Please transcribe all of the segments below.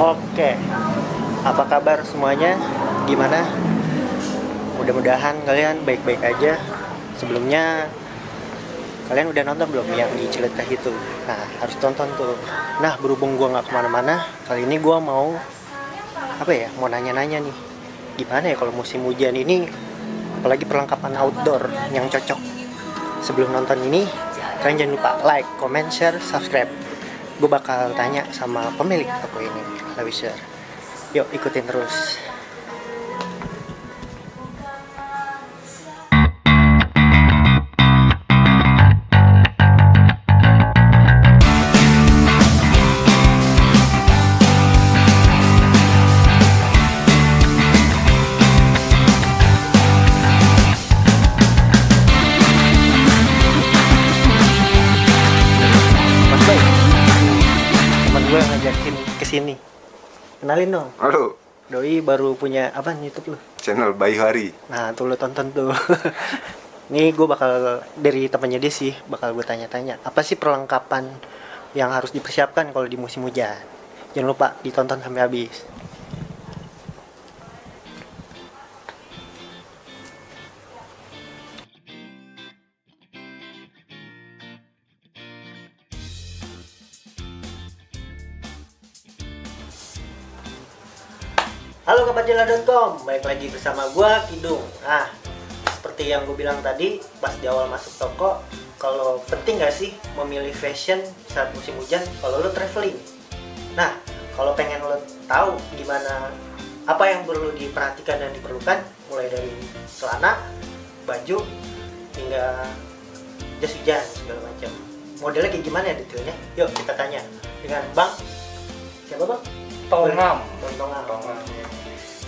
Oke, apa kabar semuanya? Gimana? Mudah-mudahan kalian baik-baik aja. Sebelumnya, kalian udah nonton belum yang di Ciletkah itu? Nah, harus tonton tuh. Nah, berhubung gua nggak kemana-mana, kali ini gua mau mau nanya-nanya nih. Gimana ya kalau musim hujan ini, apalagi perlengkapan outdoor yang cocok. Sebelum nonton ini, kalian jangan lupa like, comment, share, subscribe. Gue bakal tanya sama pemilik toko ini, Lawisher. Yuk ikutin terus. Mas Bay, teman gue ngajakin kesini. Kenalin dong. Halo, Doi baru punya apa YouTube lu? channel Bayu Hari. Nah, tuh lu tonton tuh. Nih gue bakal dari temannya dia sih, bakal gue tanya-tanya. Apa sih perlengkapan yang harus dipersiapkan kalau di musim hujan? Jangan lupa ditonton sampai habis. Halo kabarjela.com, balik lagi bersama gua Kidung. Nah, seperti yang gue bilang tadi pas di awal masuk toko, kalau penting gak sih memilih fashion saat musim hujan kalau lo traveling? Nah, kalau pengen lo tahu gimana apa yang perlu diperhatikan dan diperlukan, mulai dari celana, baju, hingga jas hujan segala macam. Modelnya kayak gimana ya detailnya? Yuk kita tanya dengan Bang. Siapa Bang? Tongam. Tongam.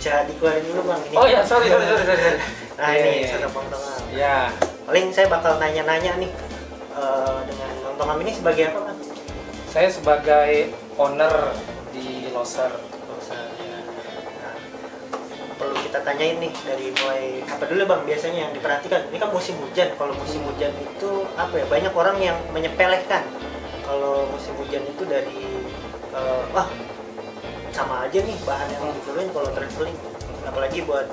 Bisa dikeluarin dulu Bang ini. Oh ya, sorry. Nah ini sudah Bang Tongam. Ya, Paling saya bakal nanya-nanya nih dengan Bang Tongam ini sebagai apa Bang? saya sebagai owner di Loser. Nah, perlu kita tanyain nih dari mulai apa dulu Bang biasanya yang diperhatikan. Ini kan musim hujan. Kalau musim hujan itu apa ya? Banyak orang yang menyepelekan kalau musim hujan itu dari wah sama aja nih bahan yang dikeluarin kalau traveling, apalagi buat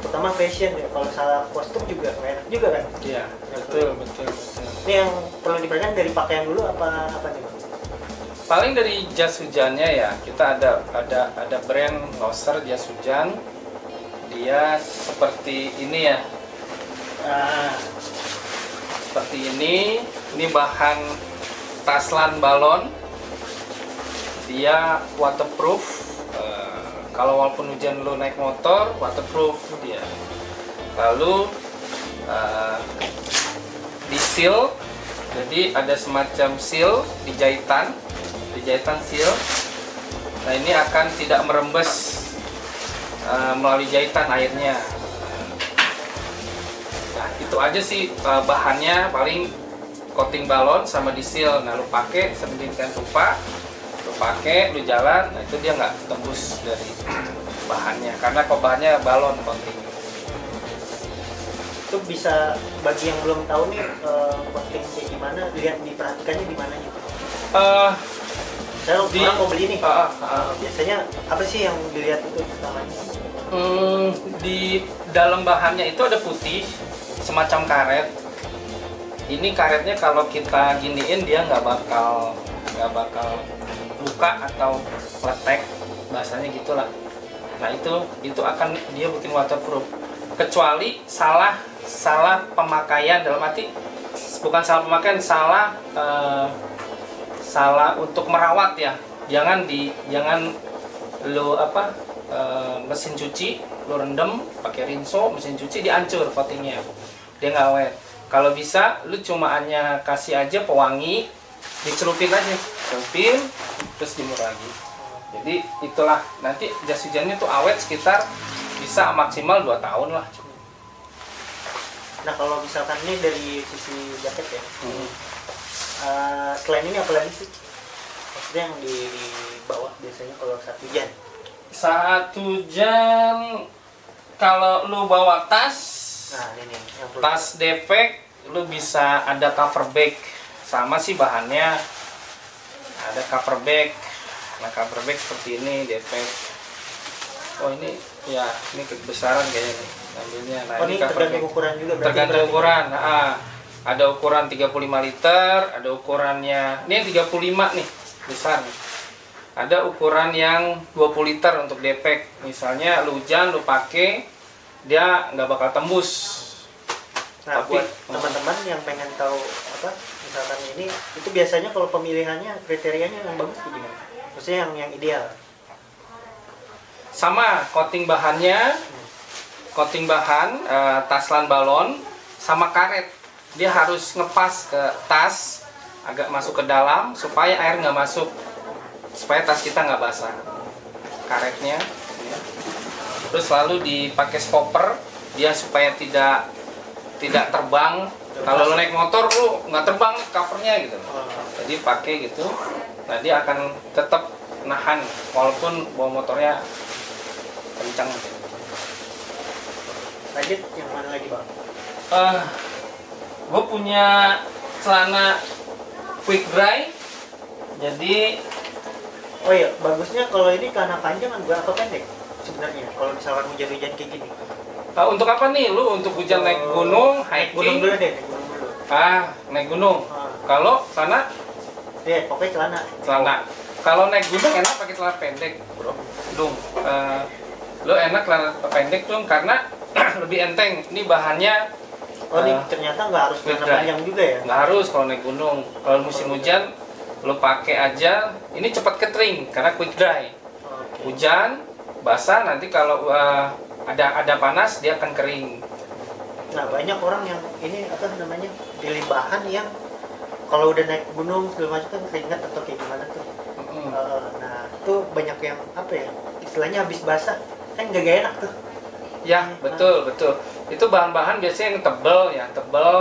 terutama fashion ya. Kalau salah kostum juga nggak enak juga kan. Iya, betul. Ini yang perlu diperhatikan dari pakaian dulu apa nih Bang? Paling dari jas hujannya ya, kita ada brand Loser jas hujan. Dia seperti ini ya. Nah, seperti ini. Ini bahan taslan balon. Dia waterproof. Kalau walaupun hujan lo naik motor, waterproof dia. Lalu di seal, jadi ada semacam seal di jahitan seal. Nah ini akan tidak merembes melalui jahitan airnya. Nah itu aja sih bahannya, paling coating balon sama di seal. Nah lo pakai sedemikian rupa, lu pakai, lu jalan, nah itu dia nggak tembus dari bahannya, karena kok bahannya balon coating. Itu bisa bagi yang belum tahu nih coating kayak gimana, lihat diperhatikannya di mana gitu. Saya orang mau beli nih. Biasanya apa sih yang dilihat itu utamanya? Di dalam bahannya itu ada putih, semacam karet. Ini karetnya kalau kita giniin dia nggak bakal luka atau letek, bahasanya gitulah. Nah itu akan dia bikin waterproof, kecuali salah pemakaian, dalam arti bukan salah pemakaian, salah untuk merawat ya. Jangan lo mesin cuci lo rendam pakai rinso, mesin cuci dihancur coatingnya, dia nggak awet. Kalau bisa lu cuma hanya kasih aja pewangi, dicelupin aja, celupin terus jemur lagi. Jadi itulah, nanti jas hujannya tuh awet sekitar bisa maksimal 2 tahun lah. Nah kalau misalkan ini dari sisi jaket ya, selain ini apa lagi sih? Maksudnya yang di bawah biasanya kalau saat hujan? Saat hujan kalau lu bawa tas, nah ini yang perlu. Tas defek, lu bisa ada cover bag, sama sih bahannya. Ada cover bag, Nah cover bag seperti ini, depek. Oh ini ya, ini kebesaran kayaknya nih ambilnya. Nah Oh, ini cover tergantung bag. ukuran juga berarti. Tergantung ukuran. Nah, ada ukuran 35 liter, ada ukurannya. Ini yang 35 nih, besar nih. Ada ukuran yang 20 liter untuk depek. Misalnya lu hujan, lu pakai, dia nggak bakal tembus. Nah, Tapi buat teman-teman yang pengen tahu apa, misalkan ini, itu biasanya kalau pemilihannya kriterianya yang bagus kayak gimana? Maksudnya yang ideal. sama coating bahannya, coating bahan, taslan balon, sama karet. Dia harus ngepas ke tas, agak masuk ke dalam supaya air nggak masuk, supaya tas kita nggak basah. Karetnya, terus lalu dipakai stopper, dia supaya tidak terbang. Kalau lo naik motor lu nggak terbang covernya gitu. Jadi pakai gitu, nah dia akan tetap nahan walaupun bawa motornya kencang. Lanjut, yang mana lagi bang? Gue punya celana quick dry. Jadi Oh iya, bagusnya kalau ini karena panjang kan gua atau pendek sebenarnya. Kalau misalkan hujan-hujan kayak gini. untuk apa nih lu? Untuk hujan naik gunung, Naik gunung hiking? dulu deh, naik gunung dulu. Naik gunung. Kalau sana Iya, pokoknya celana. celana. Kalau naik gunung enak pakai celana pendek, bro. Dung. Lu enak celana pendek dong karena lebih enteng. Ini bahannya Oh, ini ternyata nggak harus quick celana dry. panjang juga ya? nggak harus kalau naik gunung. Kalau musim hujan lu pakai aja. Ini cepat kering karena quick dry. Oke. Hujan basah, nanti kalau ada panas dia akan kering. Nah, banyak orang yang ini apa namanya, pilih bahan yang kalau udah naik gunung segala macam kan keringat atau kayak gimana tuh. Nah, itu banyak yang apa ya, istilahnya habis basah kan gak enak tuh. Ya, betul. Itu bahan-bahan biasanya yang tebel.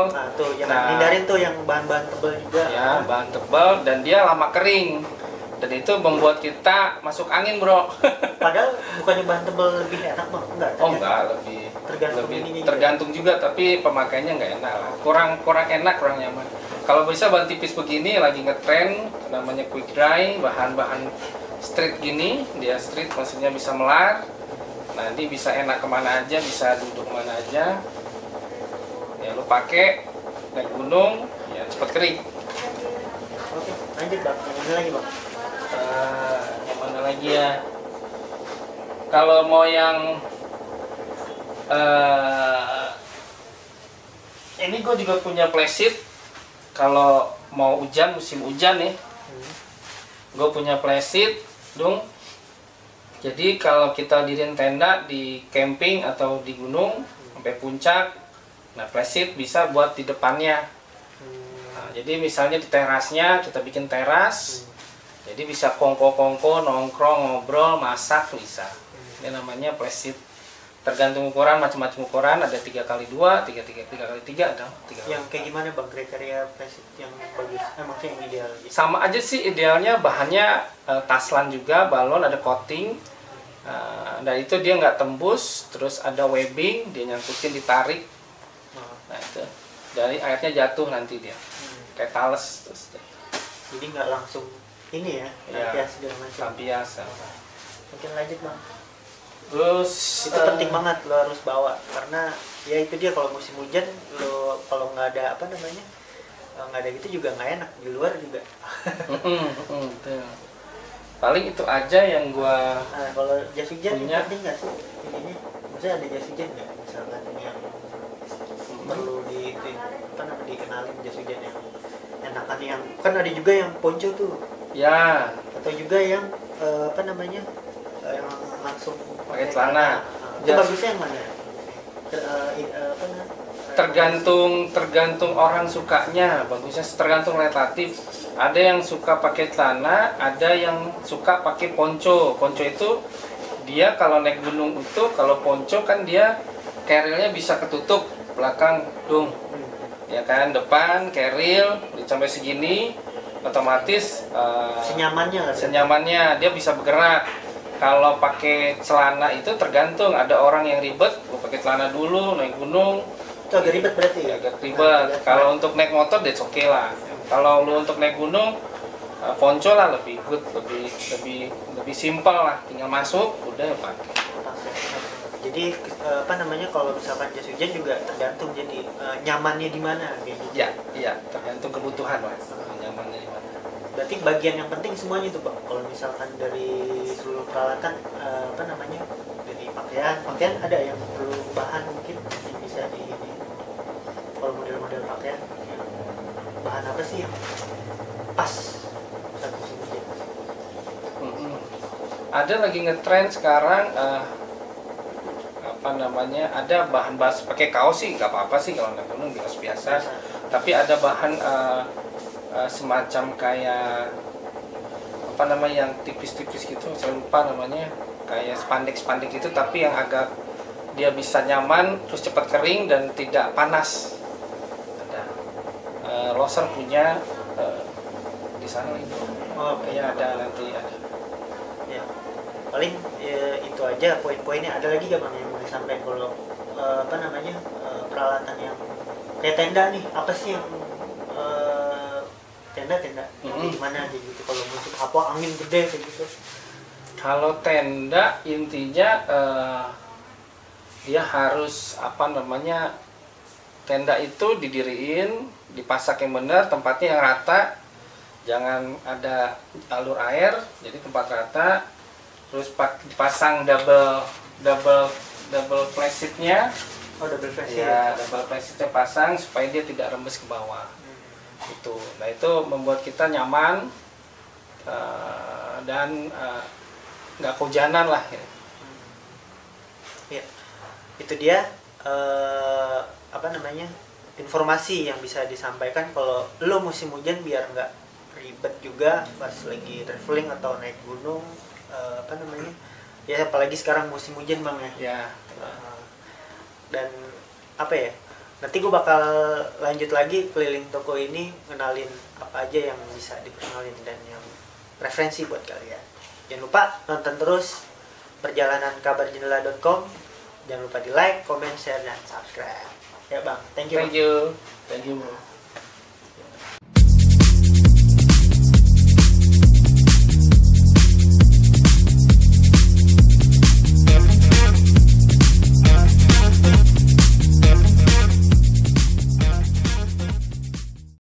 Nah, tuh yang Nah. hindarin tuh yang bahan-bahan tebel juga. Ya, bahan tebal dan dia lama kering. Dan itu membuat kita masuk angin, bro. Padahal bukannya bahan tebel lebih enak bang? Enggak. Oh enggak, lebih Tergantung ininya juga. tergantung juga, tapi pemakaiannya nggak enak lah. Kurang enak, kurang nyaman. Kalau bisa bahan tipis begini lagi ngetren, namanya quick dry, bahan-bahan street gini, dia street maksudnya bisa melar. Nanti bisa enak kemana aja, bisa duduk mana aja. Ya lu pakai naik gunung, ya cepat kering. Oke, lanjut bang. Yang mana lagi bang? Yang mana lagi ya? Kalau mau yang ini gue juga punya playseat. Kalau mau hujan, musim hujan nih, gue punya playseat, dong. Jadi kalau kita diriin tenda di camping atau di gunung sampai puncak, nah playseat bisa buat di depannya. Nah, jadi misalnya di terasnya kita bikin teras, jadi bisa kongko-kongko, nongkrong, ngobrol, masak bisa. Ini namanya playseat. Tergantung ukuran, macam-macam ukuran, ada 3x2, 3x3 ada 3. Yang kayak gimana bang kriteria plastik yang bagus? Maksudnya yang ideal gitu. Sama aja sih idealnya, bahannya taslan juga, balon, ada coating. Dan itu dia nggak tembus, terus ada webbing, dia nyangkutin, ditarik. Nah itu, dari airnya jatuh nanti dia, kayak tales terus. Jadi nggak langsung ini ya, lampias segala macam. Lampias. Mungkin lanjut bang. Terus Itu penting banget lo harus bawa, karena ya itu dia kalau musim hujan lo kalau nggak ada apa namanya, nggak ada gitu juga nggak enak di luar juga. betul. Paling itu aja yang gua Nah, kalau jas hujan punya. penting nggak sih ininya? Maksudnya ada jas hujan nggak? Misalkan yang perlu di itu, apa namanya, dikenalin jas hujan yang enakan, yang kan ada juga yang ponco tuh, ya atau juga yang apa namanya, yang langsung pakai celana. Itu Jas. bagusnya yang mana? Apa namanya? tergantung orang sukanya, bagusnya tergantung relatif. Ada yang suka pakai celana, ada yang suka pakai ponco. Ponco itu dia kalau naik gunung itu, kalau ponco kan dia carrier-nya bisa ketutup belakang dong, ya kan, depan carrier sampai segini, otomatis Senyamannya lah. senyamannya dia bisa bergerak. Kalau pakai celana itu tergantung, ada orang yang ribet, gue pakai celana dulu naik gunung. Itu agak ribet berarti ya? Agak ribet. Kalau untuk naik motor that's okay lah. Kalau lu untuk naik gunung ponco lah lebih good, lebih simpel lah, tinggal masuk udah ya pakai. Jadi apa namanya, kalau misalkan jas hujan juga tergantung jadi nyamannya di mana kayak gitu. Iya, tergantung kebutuhan lah, nyamannya di mana. Berarti bagian yang penting semuanya itu Bang. Kalau misalkan dari seluruh peralatan apa namanya, dari pakaian ada yang perlu bahan mungkin yang bisa di ini. Kalau model-model pakaian bahan apa sih yang pas saat musim hujan? Ada lagi ngetrend sekarang apa namanya, ada bahan bas pakai kaos sih nggak apa-apa sih kalau naik gunung biasa. Tapi ada bahan semacam kayak apa namanya yang tipis-tipis gitu, saya lupa namanya, kayak spandek gitu tapi yang agak dia bisa nyaman terus cepat kering dan tidak panas. Ada Loser punya di sana itu. Oh, ya ada nanti ada. Ya. Paling itu aja poin-poinnya. Ada lagi gak Bang yang mau disampaikan kalau apa namanya peralatan yang kayak tenda nih, apa sih yang tenda gimana kayak gitu kalau musim apa angin gede kayak gitu? Kalau tenda intinya dia harus apa namanya, tenda itu didiriin, dipasak yang benar, tempatnya yang rata, jangan ada alur air, jadi tempat rata, terus dipasang double flashitnya. Oh, double flashit. Ya, double flashitnya pasang supaya dia tidak rembes ke bawah. Itu, nah itu membuat kita nyaman dan nggak kehujanan lah. Ya, itu dia apa namanya informasi yang bisa disampaikan kalau lo musim hujan biar nggak ribet juga pas lagi traveling atau naik gunung, apa namanya ya, apalagi sekarang musim hujan Bang ya. Ya. Dan apa ya, nanti gue bakal lanjut lagi keliling toko ini ngenalin apa aja yang bisa dikenalin dan yang referensi buat kalian. Jangan lupa nonton terus perjalanankabarjendela.com. Jangan lupa di like, comment, share, dan subscribe. Ya Bang, thank you. Thank you.